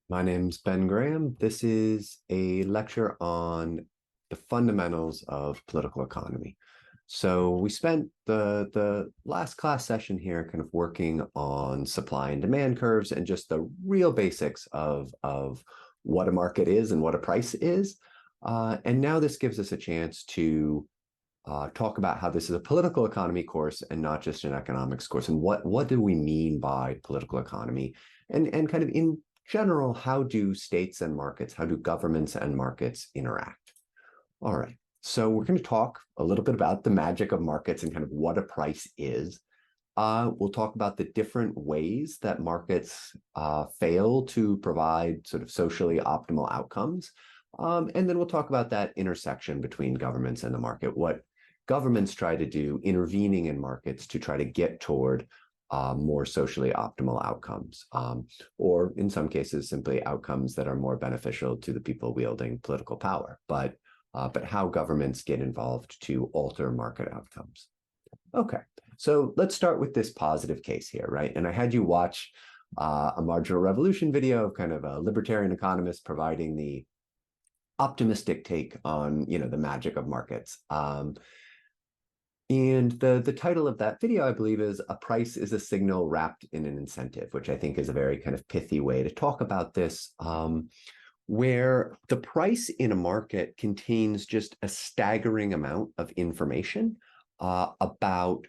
My name's Ben Graham. This is a lecture on the fundamentals of political economy. So we spent the last class session here kind of working on supply and demand curves and just the real basics of what a market is and what a price is. And now this gives us a chance to talk about how this is a political economy course and not just an economics course. And what do we mean by political economy? And kind of in general, how do states and markets, how do governments and markets interact? All right, so we're going to talk a little bit about the magic of markets and kind of what a price is. We'll talk about the different ways that markets fail to provide sort of socially optimal outcomes. And then we'll talk about that intersection between governments and the market, what governments try to do intervening in markets to try to get toward more socially optimal outcomes, or in some cases, simply outcomes that are more beneficial to the people wielding political power, but how governments get involved to alter market outcomes. Okay, so let's start with this positive case here, right? And I had you watch a marginal revolution video of kind of a libertarian economist providing the optimistic take on, the magic of markets. And the title of that video, I believe, is "A Price is a Signal Wrapped in an Incentive," which I think is a very kind of pithy way to talk about this, where the price in a market contains just a staggering amount of information about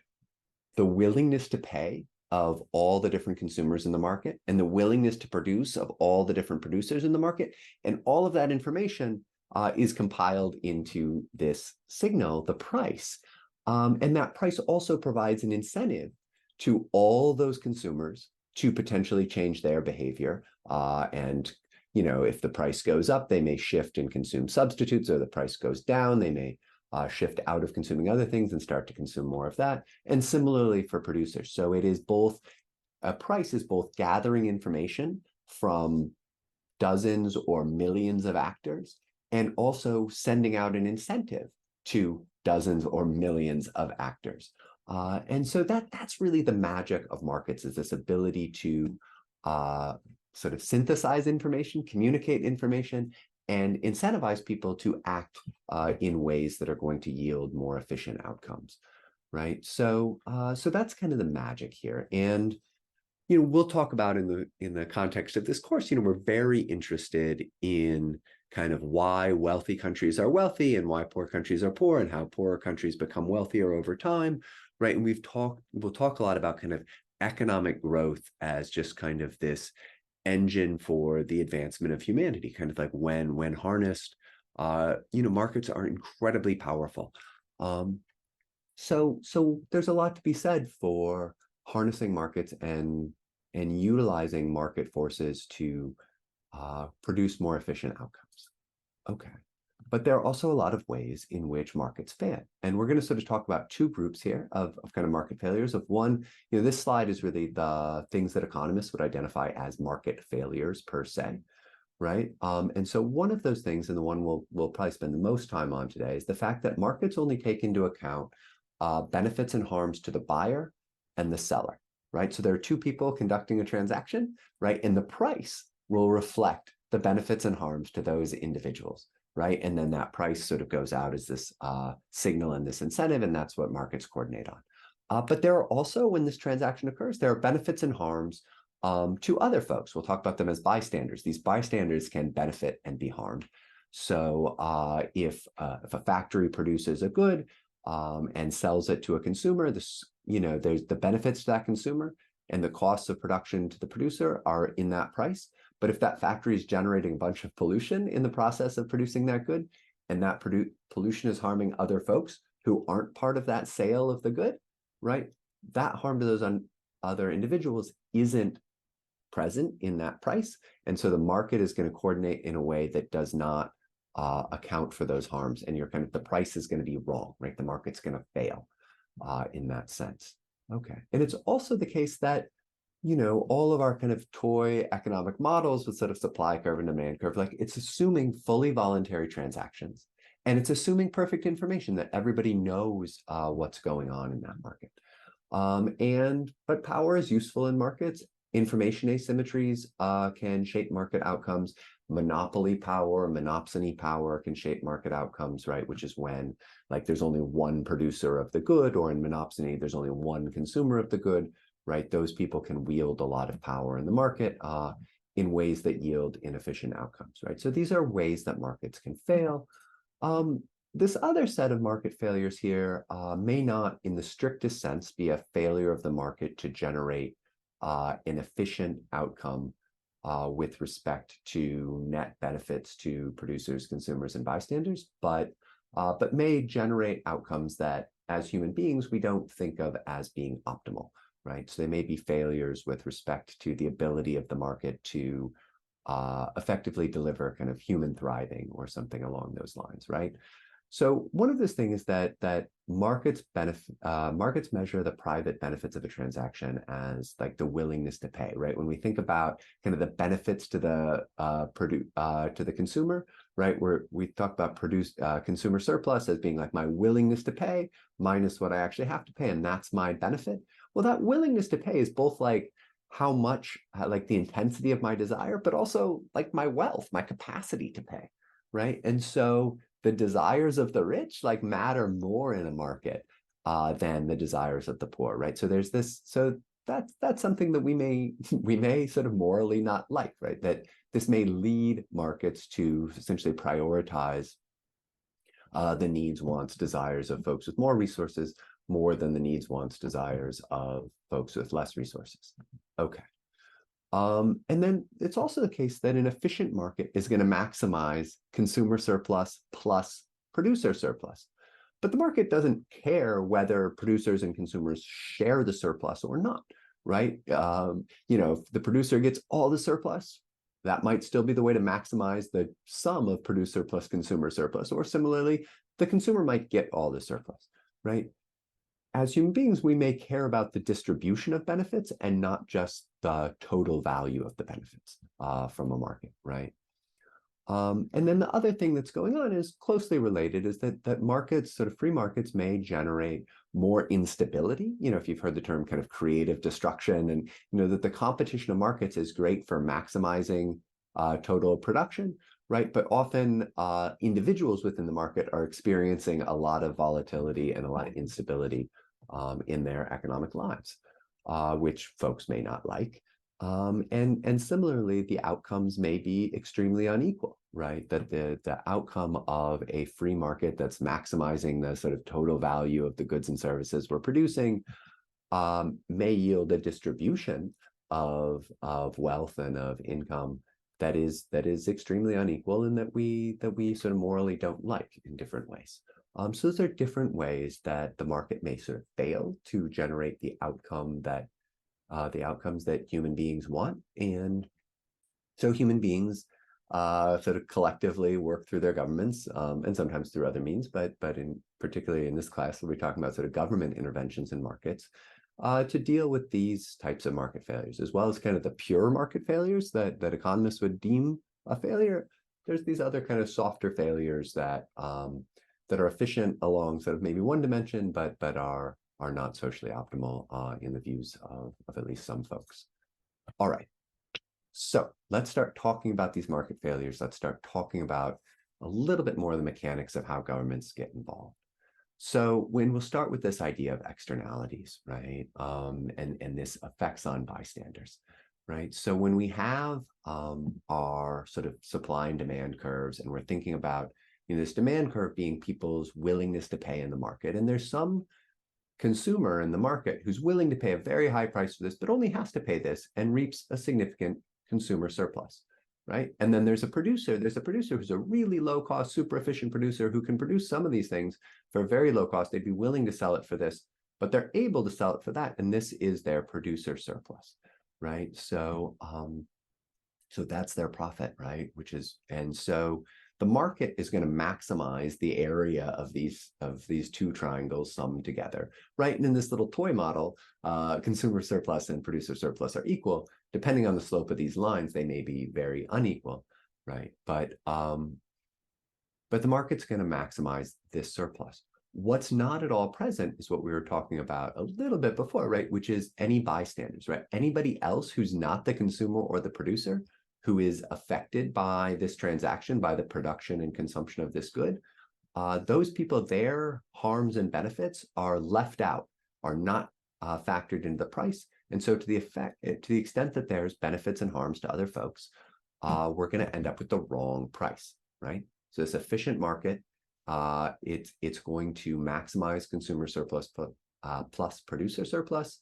the willingness to pay of all the different consumers in the market and the willingness to produce of all the different producers in the market. And all of that information is compiled into this signal, the price. And that price also provides an incentive to all those consumers to potentially change their behavior. And, if the price goes up, they may shift and consume substitutes, or the price goes down, they may shift out of consuming other things and start to consume more of that. And similarly for producers. So it is both, a price is both gathering information from dozens or millions of actors and also sending out an incentive to dozens or millions of actors. And so that's really the magic of markets, is this ability to sort of synthesize information, communicate information, and incentivize people to act in ways that are going to yield more efficient outcomes, right? So that's kind of the magic here. And we'll talk about in the context of this course, we're very interested in kind of why wealthy countries are wealthy and why poor countries are poor and how poorer countries become wealthier over time, right? And we'll talk a lot about kind of economic growth as just kind of this engine for the advancement of humanity, kind of like when harnessed, markets are incredibly powerful. So there's a lot to be said for harnessing markets and utilizing market forces to produce more efficient outcomes. Okay, but there are also a lot of ways in which markets fail. And we're going to sort of talk about two groups here of kind of market failures. Of one, this slide is really the things that economists would identify as market failures per se, right? And so one of those things, and the one we'll probably spend the most time on today, is the fact that markets only take into account benefits and harms to the buyer and the seller, right? So there are two people conducting a transaction, right? And the price will reflect the benefits and harms to those individuals, right? And then that price sort of goes out as this signal and this incentive, and that's what markets coordinate on. But there are also, when this transaction occurs, there are benefits and harms to other folks. We'll talk about them as bystanders. These bystanders can benefit and be harmed. So if a factory produces a good and sells it to a consumer, there's the benefits to that consumer and the costs of production to the producer are in that price. But if that factory is generating a bunch of pollution in the process of producing that good, and that pollution is harming other folks who aren't part of that sale of the good, right? That harm to those other individuals isn't present in that price. And so the market is going to coordinate in a way that does not account for those harms. And the price is going to be wrong, right? The market's going to fail in that sense. Okay. And it's also the case that all of our kind of toy economic models with sort of supply curve and demand curve, like it's assuming fully voluntary transactions And it's assuming perfect information that everybody knows what's going on in that market. But power is useful in markets. Information asymmetries can shape market outcomes. Monopoly power, monopsony power can shape market outcomes, right? Which is when like there's only one producer of the good, or in monopsony, there's only one consumer of the good, right? Those people can wield a lot of power in the market in ways that yield inefficient outcomes, right? So these are ways that markets can fail. This other set of market failures here may not, in the strictest sense, be a failure of the market to generate an efficient outcome with respect to net benefits to producers, consumers, and bystanders, but may generate outcomes that, as human beings, we don't think of as being optimal, right? So they may be failures with respect to the ability of the market to effectively deliver kind of human thriving or something along those lines, right? So one of those things is that markets measure the private benefits of a transaction as like the willingness to pay, right? When we think about kind of the benefits to the consumer, right? We talk about consumer surplus as being like my willingness to pay minus what I actually have to pay, and that's my benefit. Well, that willingness to pay is both like how much, like the intensity of my desire, but also like my wealth, my capacity to pay, right? And so the desires of the rich like matter more in a market than the desires of the poor, right? So there's this, so that's something that we may sort of morally not like, right? That this may lead markets to essentially prioritize the needs, wants, desires of folks with more resources more than the needs, wants, desires of folks with less resources. Okay. And then it's also the case that an efficient market is going to maximize consumer surplus plus producer surplus. But the market doesn't care whether producers and consumers share the surplus or not, right? If the producer gets all the surplus, that might still be the way to maximize the sum of producer plus consumer surplus. Or similarly, the consumer might get all the surplus, right? As human beings, we may care about the distribution of benefits and not just the total value of the benefits from a market, right? And then the other thing that's going on is closely related is that markets, sort of free markets, may generate more instability. If you've heard the term kind of creative destruction, and that the competition of markets is great for maximizing total production, right? But often individuals within the market are experiencing a lot of volatility and a lot of instability in their economic lives, which folks may not like. And similarly, the outcomes may be extremely unequal, right? That the outcome of a free market that's maximizing the sort of total value of the goods and services we're producing may yield a distribution of wealth and of income that is extremely unequal, and that we sort of morally don't like in different ways. So those are different ways that the market may sort of fail to generate the outcomes that human beings want. And so human beings sort of collectively work through their governments and sometimes through other means, but particularly in this class, we'll be talking about sort of government interventions in markets to deal with these types of market failures, as well as kind of the pure market failures that economists would deem a failure. There's these other kind of softer failures that are efficient along sort of maybe one dimension, but are not socially optimal in the views of at least some folks. All right, so let's start talking about these market failures. Let's start talking about a little bit more of the mechanics of how governments get involved. So we'll start with this idea of externalities, right? And this effects on bystanders, right? So when we have our sort of supply and demand curves, and we're thinking about this demand curve being people's willingness to pay in the market, and there's some consumer in the market who's willing to pay a very high price for this, but only has to pay this and reaps a significant consumer surplus, right? And then there's a producer who's a really low cost, super efficient producer who can produce some of these things for a very low cost. They'd be willing to sell it for this, but they're able to sell it for that. And this is their producer surplus, right? So, so that's their profit, right? And so the market is going to maximize the area of these two triangles summed together, right? And in this little toy model, consumer surplus and producer surplus are equal. Depending on the slope of these lines, they may be very unequal, right? But but the market's going to maximize this surplus. What's not at all present is what we were talking about a little bit before, right? Which is any bystanders, right? Anybody else who's not the consumer or the producer who is affected by this transaction, by the production and consumption of this good, those people, their harms and benefits are left out, are not factored into the price. And so to the extent that there's benefits and harms to other folks, we're going to end up with the wrong price, right? So this efficient market, it's going to maximize consumer surplus plus producer surplus.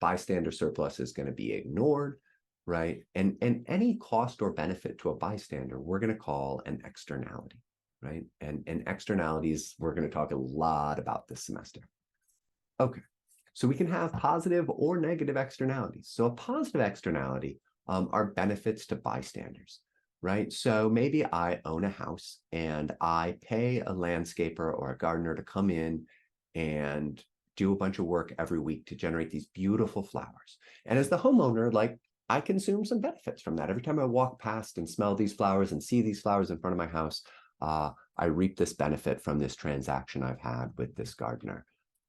Bystander surplus is going to be ignored, right? And any cost or benefit to a bystander, we're going to call an externality, right? And externalities, we're going to talk a lot about this semester. Okay, so we can have positive or negative externalities. So a positive externality are benefits to bystanders, right? So maybe I own a house and I pay a landscaper or a gardener to come in and do a bunch of work every week to generate these beautiful flowers. And as the homeowner, like, I consume some benefits from that. Every time I walk past and smell these flowers and see these flowers in front of my house, I reap this benefit from this transaction I've had with this gardener.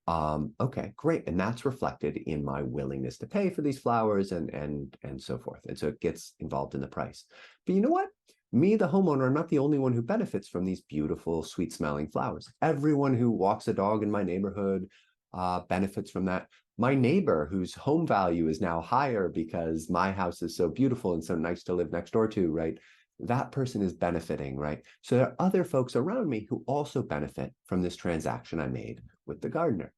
Okay, great. And that's reflected in my willingness to pay for these flowers and so forth. And so it gets involved in the price. But you know what? Me, the homeowner, I'm not the only one who benefits from these beautiful, sweet smelling flowers. Everyone who walks a dog in my neighborhood benefits from that. My neighbor, whose home value is now higher because my house is so beautiful and so nice to live next door to, right? That person is benefiting, right? So there are other folks around me who also benefit from this transaction I made with the gardener.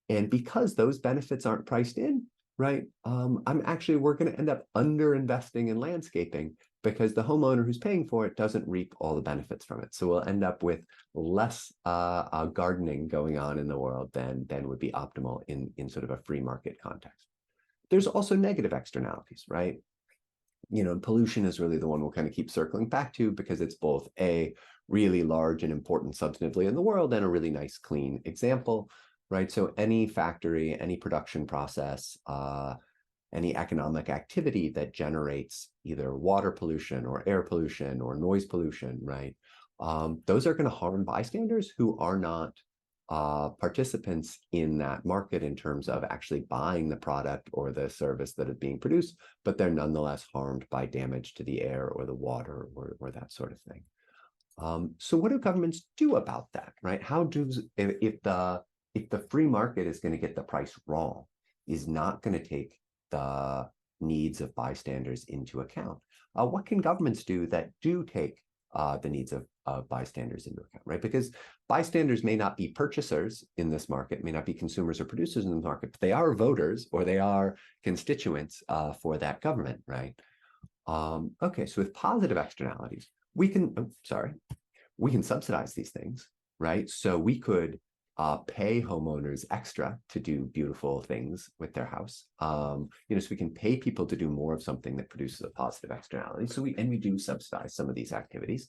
And because those benefits aren't priced in, right, we're going to end up under-investing in landscaping because the homeowner who's paying for it doesn't reap all the benefits from it. So we'll end up with less gardening going on in the world than would be optimal in sort of a free market context. There's also negative externalities, right? Pollution is really the one we'll kind of keep circling back to because it's both a really large and important substantively in the world and a really nice, clean example, right? So any factory, any production process, any economic activity that generates either water pollution or air pollution or noise pollution, right? Those are going to harm bystanders who are not participants in that market in terms of actually buying the product or the service that is being produced, but they're nonetheless harmed by damage to the air or the water or that sort of thing. So what do governments do about that, right? If the free market is going to get the price wrong, is not going to take the needs of bystanders into account, what can governments do that do take the needs of bystanders into account, right? Because bystanders may not be purchasers in this market, may not be consumers or producers in the market, but they are voters or they are constituents for that government, right? Okay, so with positive externalities, we can subsidize these things, right? So we could pay homeowners extra to do beautiful things with their house. So we can pay people to do more of something that produces a positive externality. So we do subsidize some of these activities.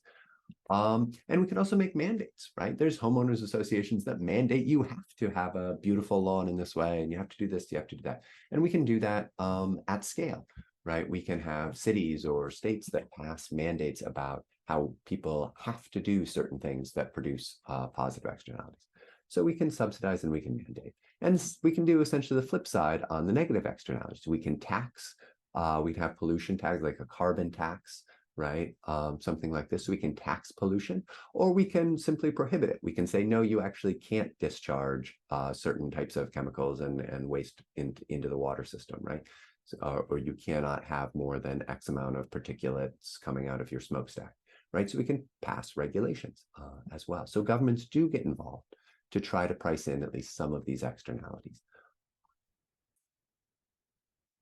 And we can also make mandates, right? There's homeowners associations that mandate you have to have a beautiful lawn in this way, and you have to do this, you have to do that. And we can do that at scale, right? We can have cities or states that pass mandates about how people have to do certain things that produce positive externalities. So we can subsidize and we can mandate. And we can do essentially the flip side on the negative externalities. We can tax, we'd have pollution tax, like a carbon tax, right? Something like this. So we can tax pollution, or we can simply prohibit it. We can say, no, you actually can't discharge certain types of chemicals and waste into the water system, right? So, or you cannot have more than X amount of particulates coming out of your smokestack, right? So we can pass regulations as well. So governments do get involved to try to price in at least some of these externalities.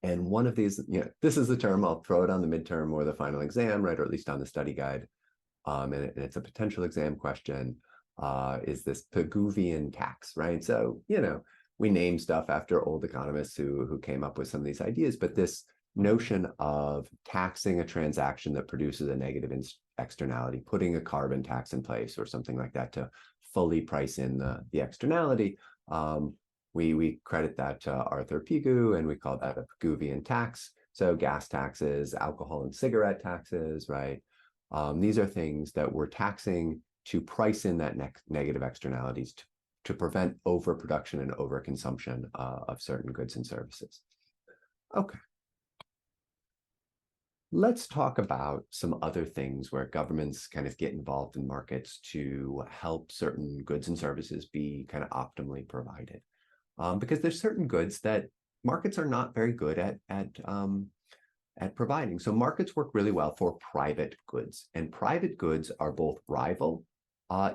And one of these, this is the term, I'll throw it on the midterm or the final exam, right? Or at least on the study guide. And it's a potential exam question, is this Pigouvian tax, right? So, we name stuff after old economists who came up with some of these ideas, but this notion of taxing a transaction that produces a negative externality, putting a carbon tax in place or something like that to fully price in the externality, we credit that to Arthur Pigou, and we call that a Pigouvian tax. So gas taxes, alcohol and cigarette taxes, right? These are things that we're taxing to price in that negative externalities to prevent overproduction and overconsumption of certain goods and services. Okay. Let's talk about some other things where governments kind of get involved in markets to help certain goods and services be kind of optimally provided. Because there's certain goods that markets are not very good at providing. So markets work really well for private goods, and private goods are both rival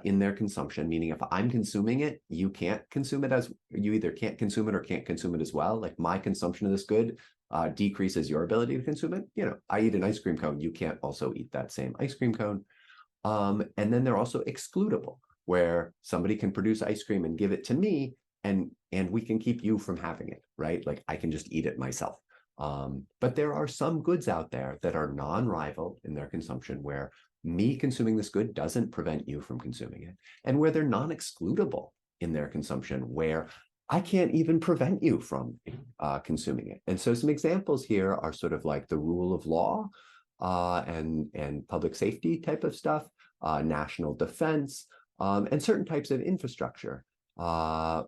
in their consumption, meaning if I'm consuming it, you can't consume it you either can't consume it or can't consume it as well. Like my consumption of this good decreases your ability to consume it. You know, I eat an ice cream cone, you can't also eat that same ice cream cone. And then they're also excludable, where somebody can produce ice cream and give it to me, and we can keep you from having it, right? Like I can just eat it myself. But there are some goods out there that are non-rival in their consumption, where me consuming this good doesn't prevent you from consuming it, and where they're non-excludable in their consumption, where I can't even prevent you from consuming it. And so some examples here are sort of like the rule of law and public safety type of stuff, national defense, and certain types of infrastructure. The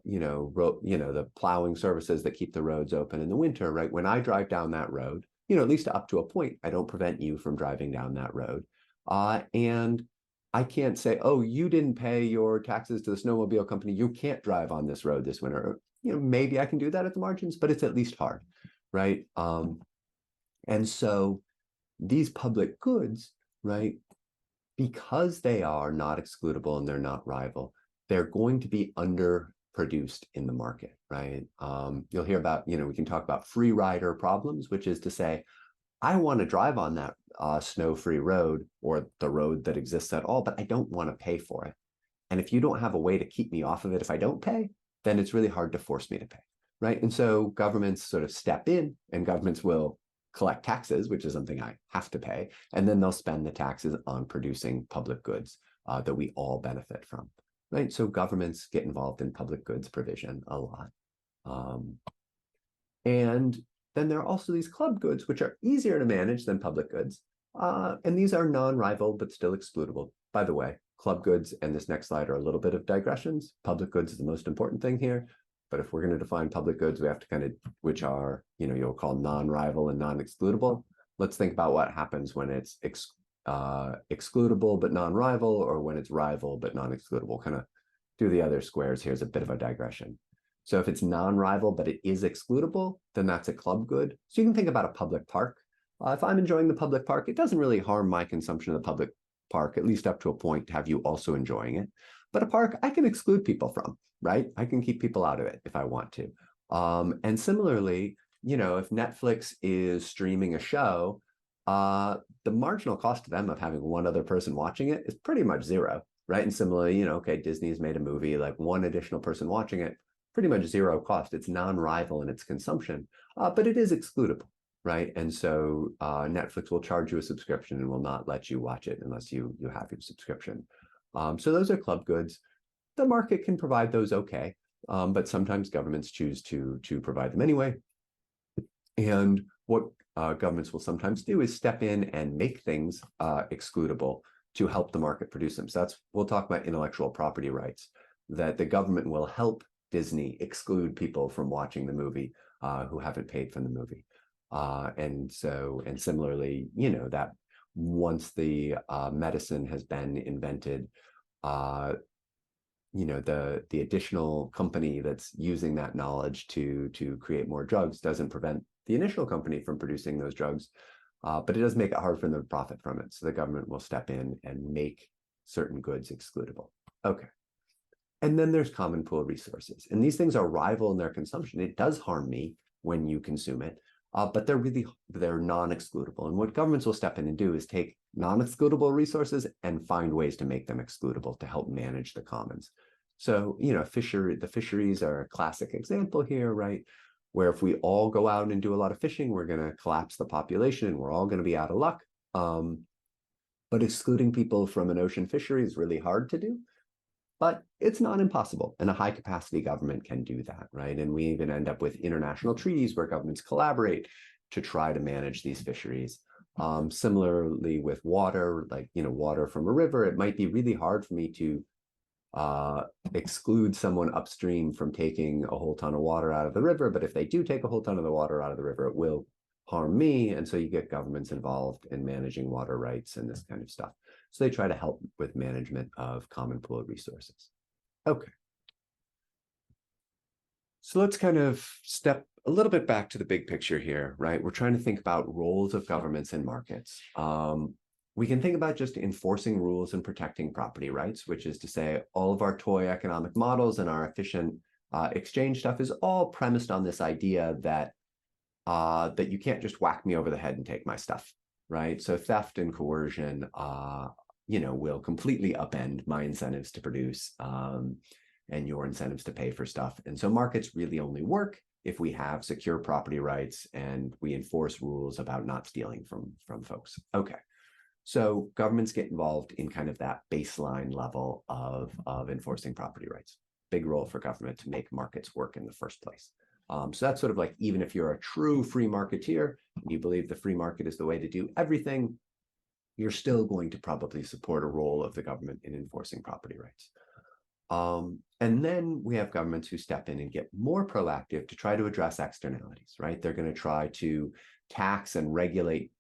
plowing services that keep the roads open in the winter, right? When I drive down that road, at least up to a point, I don't prevent you from driving down that road. And I can't say, oh, you didn't pay your taxes to the snowmobile company, you can't drive on this road this winter. Maybe I can do that at the margins, but it's at least hard, right? And so these public goods, right, because they are not excludable and they're not rival, they're going to be underproduced in the market, right? You'll hear about, we can talk about free rider problems, which is to say, I want to drive on that snow-free road or the road that exists at all, but I don't want to pay for it. And if you don't have a way to keep me off of it if I don't pay, then it's really hard to force me to pay, right? And so governments sort of step in, and governments will collect taxes, which is something I have to pay, and then they'll spend the taxes on producing public goods that we all benefit from, right? So governments get involved in public goods provision a lot. And then there are also these club goods, which are easier to manage than public goods. And these are non-rival, but still excludable. By the way, club goods and this next slide are a little bit of digressions. Public goods is the most important thing here. But if we're going to define public goods, we have to kind of, which are, you'll call non-rival and non-excludable. Let's think about what happens when it's excludable but non-rival, or when it's rival but non-excludable. Kind of do the other squares. Here's a bit of a digression. So if it's non-rival, but it is excludable, then that's a club good. So you can think about a public park. If I'm enjoying the public park, it doesn't really harm my consumption of the public park, at least up to a point, to have you also enjoying it. But a park, I can exclude people from, right? I can keep people out of it if I want to. And similarly, if Netflix is streaming a show, the marginal cost to them of having one other person watching it is pretty much zero, right? And similarly, okay, Disney's made a movie, like one additional person watching it, pretty much zero cost. It's non-rival in its consumption, but it is excludable, right? And so Netflix will charge you a subscription and will not let you watch it unless you have your subscription. So those are club goods. The market can provide those okay, but sometimes governments choose to provide them anyway. And what governments will sometimes do is step in and make things excludable to help the market produce them. So we'll talk about intellectual property rights, that the government will help Disney exclude people from watching the movie who haven't paid for the movie. And similarly, that once the medicine has been invented, the additional company that's using that knowledge to create more drugs doesn't prevent the initial company from producing those drugs, but it does make it hard for them to profit from it. So the government will step in and make certain goods excludable. Okay. And then there's common pool resources. And these things are rival in their consumption. It does harm me when you consume it, but they're non-excludable. And what governments will step in and do is take non-excludable resources and find ways to make them excludable to help manage the commons. So, the fisheries are a classic example here, right? Where if we all go out and do a lot of fishing, we're going to collapse the population and we're all going to be out of luck. But excluding people from an ocean fishery is really hard to do. But it's not impossible, and a high-capacity government can do that, right? And we even end up with international treaties where governments collaborate to try to manage these fisheries. Similarly with water, like, water from a river, it might be really hard for me to exclude someone upstream from taking a whole ton of water out of the river. But if they do take a whole ton of the water out of the river, it will harm me. And so you get governments involved in managing water rights and this kind of stuff. So they try to help with management of common pool resources. Okay. So let's kind of step a little bit back to the big picture here, right? We're trying to think about roles of governments and markets. We can think about just enforcing rules and protecting property rights, which is to say all of our toy economic models and our efficient exchange stuff is all premised on this idea that that you can't just whack me over the head and take my stuff, right? So theft and coercion, will completely upend my incentives to produce and your incentives to pay for stuff. And so markets really only work if we have secure property rights and we enforce rules about not stealing from folks. Okay. So governments get involved in kind of that baseline level of enforcing property rights. Big role for government to make markets work in the first place. So that's sort of like, even if you're a true free marketeer, and you believe the free market is the way to do everything, you're still going to probably support a role of the government in enforcing property rights. And then we have governments who step in and get more proactive to try to address externalities, right? They're going to try to tax and regulate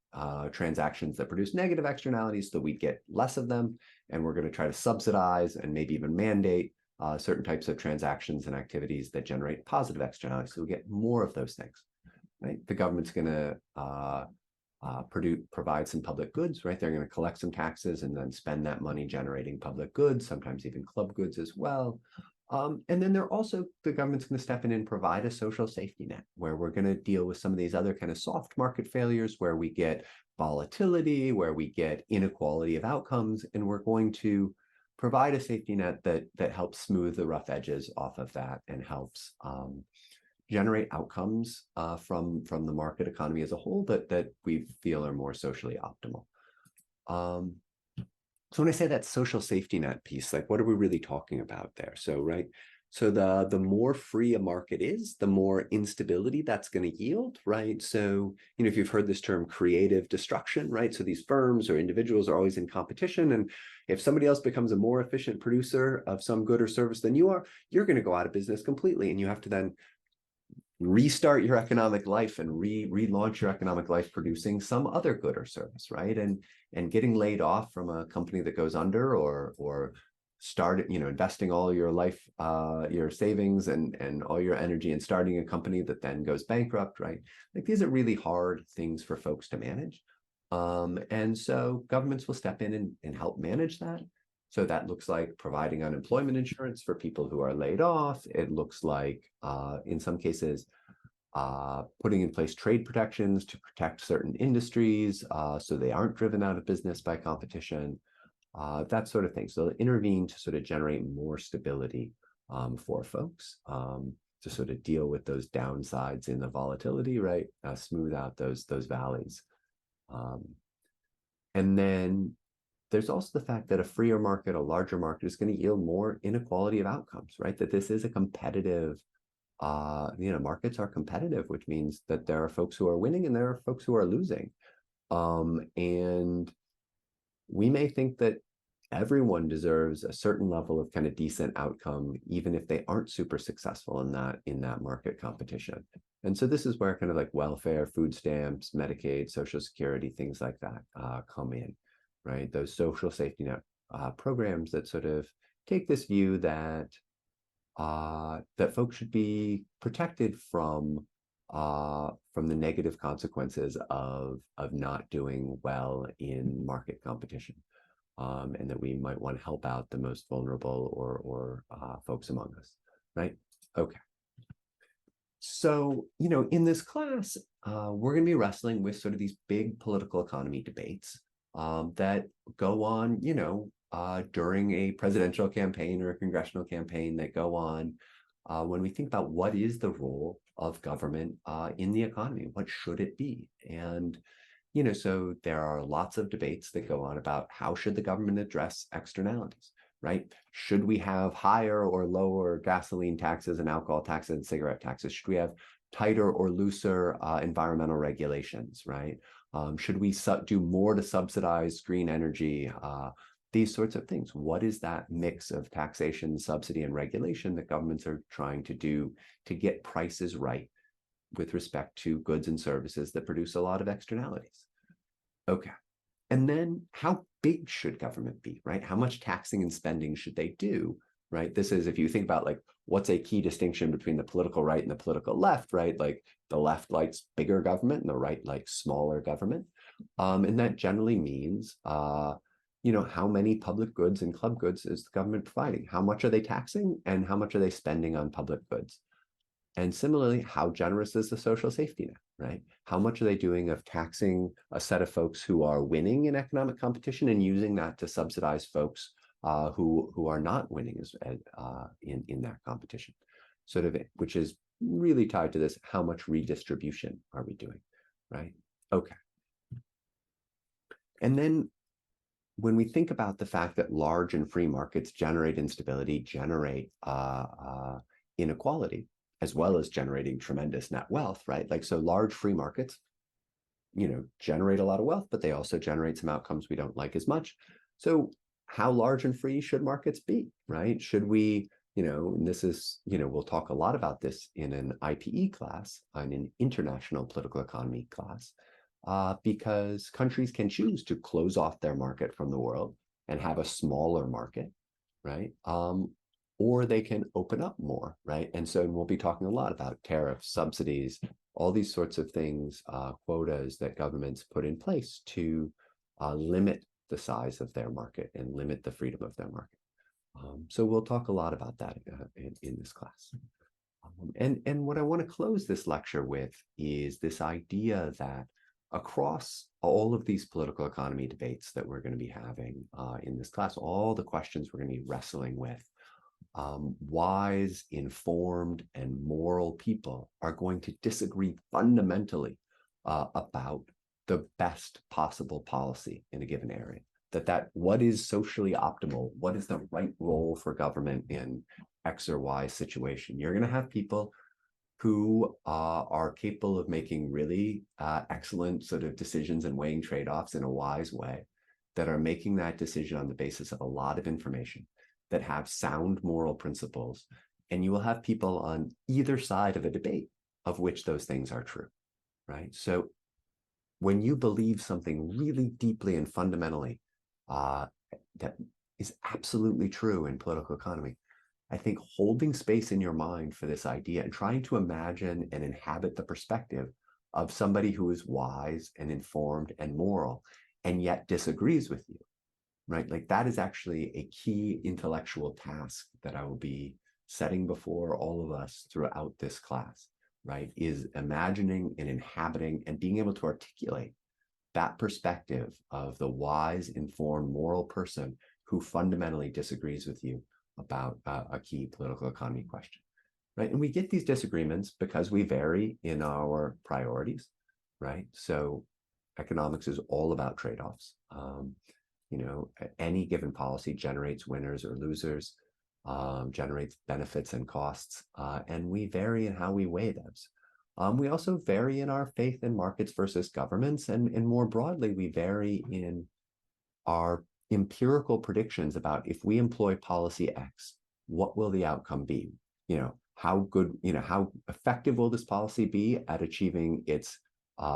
transactions that produce negative externalities so we get less of them. And we're going to try to subsidize and maybe even mandate certain types of transactions and activities that generate positive externalities. So we get more of those things, right? The government's going to provide some public goods, right? They're going to collect some taxes and then spend that money generating public goods, sometimes even club goods as well. And then the government's going to step in and provide a social safety net where we're going to deal with some of these other kind of soft market failures where we get volatility, where we get inequality of outcomes, and we're going to provide a safety net that helps smooth the rough edges off of that and helps generate outcomes from the market economy as a whole that we feel are more socially optimal. So when I say that social safety net piece, like what are we really talking about there? So, right, so the more free a market is, the more instability that's going to yield, right? So, if you've heard this term creative destruction, right? So these firms or individuals are always in competition. And if somebody else becomes a more efficient producer of some good or service than you are, you're going to go out of business completely. And you have to then restart your economic life and relaunch your economic life producing some other good or service, right? And getting laid off from a company that goes under or start, investing all your life, your savings and all your energy in starting a company that then goes bankrupt, right? Like these are really hard things for folks to manage. And so governments will step in and help manage that. So that looks like providing unemployment insurance for people who are laid off. It looks like, in some cases, putting in place trade protections to protect certain industries so they aren't driven out of business by competition, that sort of thing. So intervene to sort of generate more stability for folks to sort of deal with those downsides in the volatility, right? Smooth out those valleys. And then there's also the fact that a freer market, a larger market is going to yield more inequality of outcomes, right? That this is a competitive, markets are competitive, which means that there are folks who are winning and there are folks who are losing. And we may think that everyone deserves a certain level of kind of decent outcome, even if they aren't super successful in that market competition. And so this is where kind of like welfare, food stamps, Medicaid, Social Security, things like that come in. Right, those social safety net programs that sort of take this view that that folks should be protected from the negative consequences of not doing well in market competition, and that we might want to help out the most vulnerable or folks among us. Right? Okay. So in this class, we're going to be wrestling with sort of these big political economy debates that go on, during a presidential campaign or a congressional campaign, that go on when we think about what is the role of government in the economy, what should it be? And, so there are lots of debates that go on about how should the government address externalities, right? Should we have higher or lower gasoline taxes and alcohol taxes and cigarette taxes? Should we have tighter or looser environmental regulations, right? Should we do more to subsidize green energy? These sorts of things. What is that mix of taxation, subsidy, and regulation that governments are trying to do to get prices right with respect to goods and services that produce a lot of externalities? Okay. And then how big should government be, right? How much taxing and spending should they do, right? This is, if you think about like, what's a key distinction between the political right and the political left, right? Like the left likes bigger government and the right likes smaller government. And that generally means, how many public goods and club goods is the government providing? How much are they taxing and how much are they spending on public goods? And similarly, how generous is the social safety net, right? How much are they doing of taxing a set of folks who are winning in economic competition and using that to subsidize folks who are not winning in that competition? Sort of, which is really tied to this, how much redistribution are we doing, right? Okay. And then when we think about the fact that large and free markets generate instability, generate inequality, as well as generating tremendous net wealth, right? Like, so large free markets, generate a lot of wealth, but they also generate some outcomes we don't like as much. So how large and free should markets be, right? Should we, and this is, we'll talk a lot about this in an IPE class, in an international political economy class, because countries can choose to close off their market from the world and have a smaller market, right? Or they can open up more, right? And so we'll be talking a lot about tariffs, subsidies, all these sorts of things, quotas that governments put in place to limit the size of their market and limit the freedom of their market. So we'll talk a lot about that in this class. And what I want to close this lecture with is this idea that across all of these political economy debates that we're going to be having in this class, all the questions we're going to be wrestling with, wise, informed, and moral people are going to disagree fundamentally about the best possible policy in a given area. That what is socially optimal, what is the right role for government in X or Y situation. You're going to have people who are capable of making really excellent sort of decisions and weighing trade-offs in a wise way, that are making that decision on the basis of a lot of information, that have sound moral principles. And you will have people on either side of a debate of which those things are true, right? So when you believe something really deeply and fundamentally that is absolutely true in political economy, I think holding space in your mind for this idea and trying to imagine and inhabit the perspective of somebody who is wise and informed and moral and yet disagrees with you, right? Like, that is actually a key intellectual task that I will be setting before all of us throughout this class, right? Is imagining and inhabiting and being able to articulate that perspective of the wise, informed, moral person who fundamentally disagrees with you about a key political economy question, right? And we get these disagreements because we vary in our priorities, right? So economics is all about trade-offs. Any given policy generates winners or losers, generates benefits and costs, and we vary in how we weigh those. We also vary in our faith in markets versus governments, and more broadly, we vary in our empirical predictions about if we employ policy X, what will the outcome be? How effective will this policy be at achieving its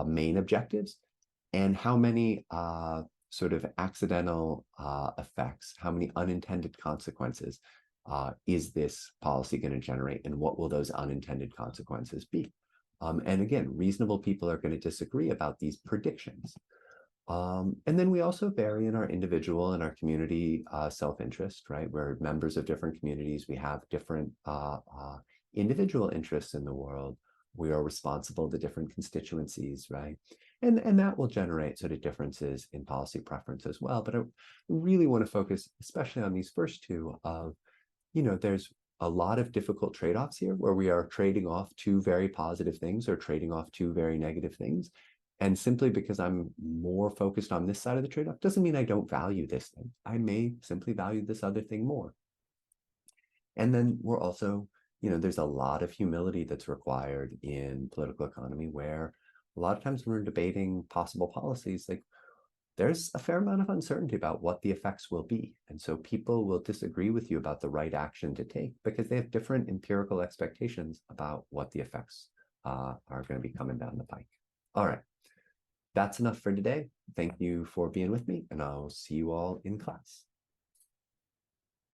main objectives, and how many sort of accidental effects, how many unintended consequences is this policy going to generate, and what will those unintended consequences be? And again, reasonable people are going to disagree about these predictions. And then we also vary in our individual and our community self-interest, right? We're members of different communities. We have different individual interests in the world. We are responsible to different constituencies, right? And that will generate sort of differences in policy preference as well. But I really want to focus especially on these first two of, there's a lot of difficult trade-offs here where we are trading off two very positive things or trading off two very negative things. And simply because I'm more focused on this side of the trade-off doesn't mean I don't value this thing. I may simply value this other thing more. And then we're also, there's a lot of humility that's required in political economy where a lot of times when we're debating possible policies, like there's a fair amount of uncertainty about what the effects will be. And so people will disagree with you about the right action to take because they have different empirical expectations about what the effects are going to be coming down the pike. All right, that's enough for today. Thank you for being with me, and I'll see you all in class.